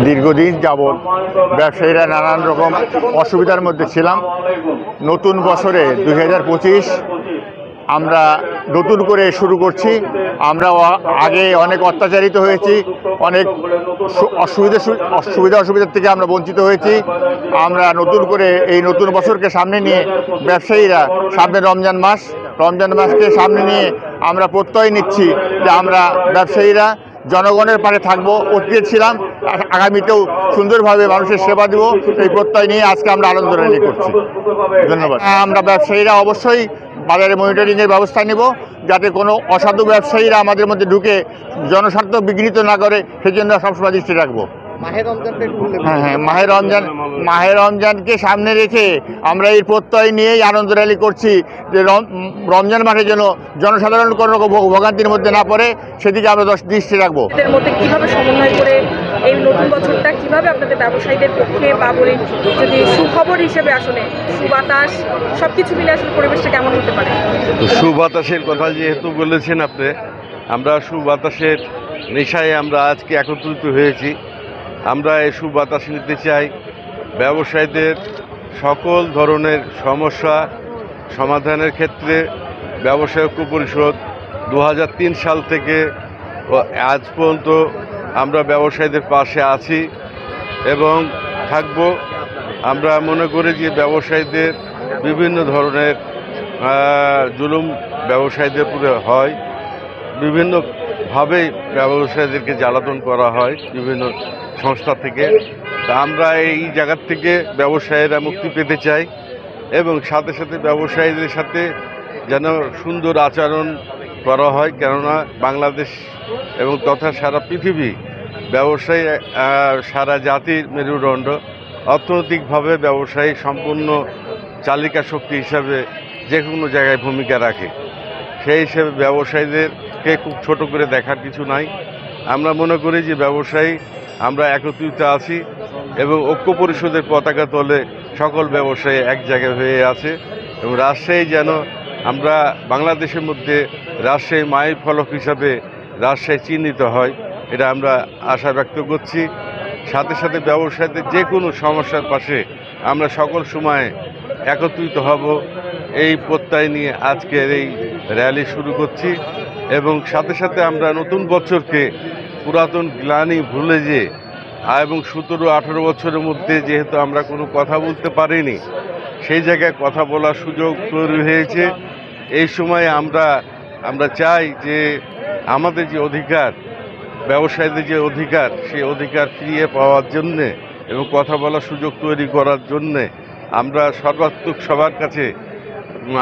দীর্ঘদিন যাবৎ ব্যবসায়ীরা নানান রকম অসুবিধার মধ্যে ছিলাম। নতুন বছরে 2025 আমরা নতুন করে শুরু করছি। আমরা আগে অনেক অত্যাচারিত হয়েছি, অনেক অসুবিধার থেকে আমরা বঞ্চিত হয়েছি। আমরা নতুন করে এই নতুন বছরকে সামনে নিয়ে ব্যবসায়ীরা সামনে রমজান মাসকে সামনে নিয়ে আমরা প্রত্যয় নিচ্ছি যে আমরা ব্যবসায়ীরা জনগণের পাশে থাকবো। অতীতে ছিলাম, আগামীতেও সুন্দরভাবে মানুষের সেবা দেব, এই প্রত্যয় নিয়ে আজকে আমরা আনন্দ র্যালি করছি। ধন্যবাদ। আমরা ব্যবসায়ীরা অবশ্যই বাজারে মনিটরিংয়ের ব্যবস্থা নেব, যাতে কোনো অসাধু ব্যবসায়ীরা আমাদের মধ্যে ঢুকে জনস্বার্থ বিঘ্নিত না করে, সেজন্য সবসময় দৃষ্টি রাখবো। মাহে রমজানকে সামনে রেখে আমরা এই প্রত্যয় নিয়েই আনন্দ র্যালি করছি যে রমজান মাসে যেন জনসাধারণ কোনো রকম ভোগান্তির মধ্যে না পড়ে, সেদিকে আমরা দৃষ্টি রাখবো। এদের মধ্যে কিভাবে সমন্বয় করে এই নতুন বছরটা কিভাবে আপনাদের ব্যবসায়ীদের পক্ষে বা বলি যদি সুখবর হিসেবে আসলে সুবাতাস সবকিছু মিলে আসলে পরিবেশটা কেমন হতে পারে? সুবাতাসের কথা যেহেতু বলেছেন আপনি, আমরা সুবাতাসের নেশায় আমরা আজকে একত্রিত হয়েছি। আমরা এই সুবাতাস নিতে চাই, ব্যবসায়ীদের সকল ধরনের সমস্যা সমাধানের ক্ষেত্রে ব্যবসায়ী ঐক্য পরিষদ 2003 সাল থেকে আজ পর্যন্ত আমরা ব্যবসায়ীদের পাশে আছি এবং থাকব। আমরা মনে করি যে ব্যবসায়ীদের বিভিন্ন ধরনের জুলুম ব্যবসায়ীদের উপরে হয়, বিভিন্নভাবে ব্যবসায়ীদেরকে জ্বালাতন করা হয় বিভিন্ন সংস্থা থেকে। তা আমরা এই জায়গার থেকে ব্যবসায়ীরা মুক্তি পেতে চাই এবং সাথে সাথে ব্যবসায়ীদের সাথে যেন সুন্দর আচরণ করা হয়, কেননা বাংলাদেশ এবং তথা সারা পৃথিবী ব্যবসায়ী সারা জাতির মেরুদণ্ড। অর্থনৈতিকভাবে ব্যবসায়ী সম্পূর্ণ চালিকা শক্তি হিসাবে যে কোনো জায়গায় ভূমিকা রাখে। সেই হিসেবে ব্যবসায়ীদেরকে খুব ছোট করে দেখার কিছু নাই। আমরা মনে করি যে ব্যবসায়ী আমরা একত্রিত আছি এবং ঐক্য পরিষদের পতাকা তলে সকল ব্যবসায়ী এক জায়গায় হয়ে আছে এবং রাজশাহী যেন আমরা বাংলাদেশের মধ্যে রাজশাহী মাইল ফলক হিসাবে রাজশাহী চিহ্নিত হয়, এটা আমরা আশা ব্যক্ত করছি। সাথে সাথে ব্যবসায়ীদের যে কোনো সমস্যার পাশে আমরা সকল সময় একত্রিত হব, এই প্রত্যয় নিয়ে আজকের এই র্যালি শুরু করছি। এবং সাথে সাথে আমরা নতুন বছরকে পুরাতন গ্লানি ভুলে যে এবং 17-18 বছরের মধ্যে যেহেতু আমরা কোনো কথা বলতে পারিনি, সেই জায়গায় কথা বলার সুযোগ তৈরি হয়েছে। এই সময় আমরা চাই যে আমাদের যে অধিকার, ব্যবসায়ীদের যে অধিকার, সেই অধিকার ফিরিয়ে পাওয়ার জন্যে এবং কথা বলার সুযোগ তৈরি করার জন্যে আমরা সর্বাত্মক সবার কাছে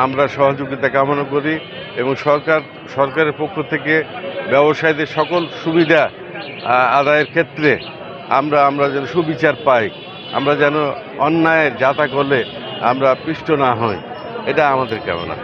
আমরা সহযোগিতা কামনা করি এবং সরকারের পক্ষ থেকে ব্যবসায়ীদের সকল সুবিধা আদায়ের ক্ষেত্রে আমরা যেন সুবিচার পাই, আমরা যেন অন্যায়ের যাতা করলে আমরা পিষ্ট না হই, এটা আমাদের কামনা।